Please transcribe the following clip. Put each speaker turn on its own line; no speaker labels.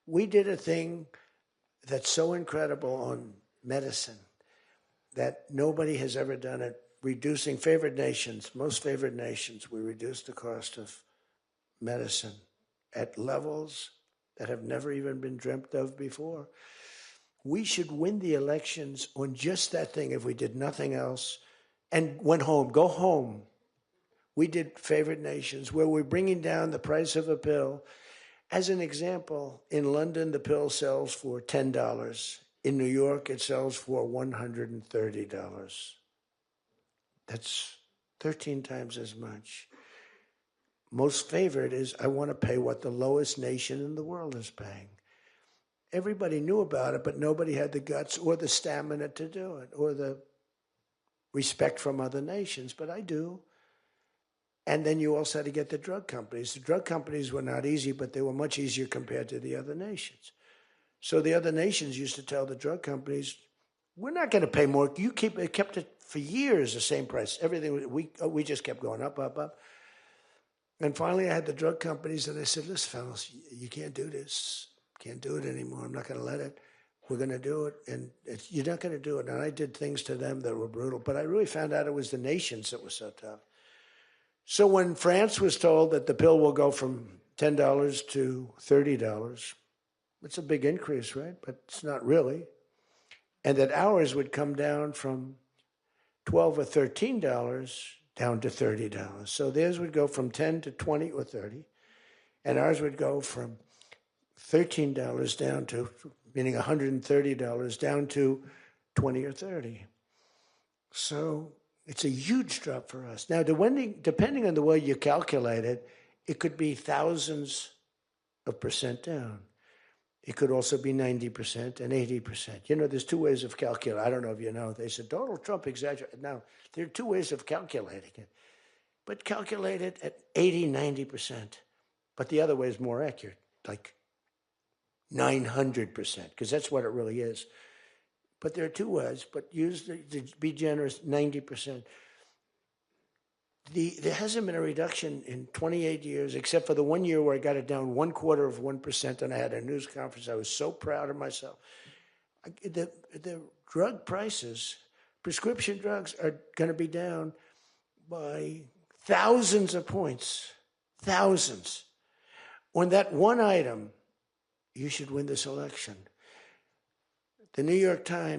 We did a thing that's so incredible on medicine that nobody has ever done it. Reducing favored nations, most favored nations, we reduced the cost of medicine at levels that have never even been dreamt of before. We should win the elections on just that thing if we did nothing else and went home, go home. We did favored nations where we're bringing down the price of a pill. As an example, in London, the pill sells for $10. In New York, it sells for $130. That's 13 times as much. Most favored is I want to pay what the lowest nation in the world is paying. Everybody knew about it, but nobody had the guts or the stamina to do it or the respect from other nations, but I do. And then you also had to get the drug companies. The drug companies were not easy, but they were much easier compared to the other nations. So the other nations used to tell the drug companies, we're not going to pay more. You kept it for years, the same price. Everything, we just kept going up, up, up. And finally I had the drug companies and I said, listen, fellas, you can't do this. Can't do it anymore. I'm not going to let it. We're going to do it. And you're not going to do it. And I did things to them that were brutal. But I really found out it was the nations that were so tough. So when France was told that the pill will go from $10 to $30, it's a big increase, right? But it's not really. And that ours would come down from $12 or $13 down to $30. So theirs would go from 10 to 20 or 30. And ours would go from $13 down to, meaning $130 down to 20 or 30. So it's a huge drop for us. Now, depending on the way you calculate it, it could be thousands of percent down. It could also be 90% and 80%. You know, there's two ways of calculating. I don't know if you know. They said Donald Trump exaggerated. Now, there are two ways of calculating it. But calculate it at 80, 90%. But the other way is more accurate, like 900%, because that's what it really is. But there are two ways, but use to be generous, 90%. There hasn't been a reduction in 28 years, except for the 1 year where I got it down 1/4%, and I had a news conference. I was so proud of myself. The drug prices, prescription drugs, are going to be down by thousands of points, thousands. On that one item, you should win this election. The New York Times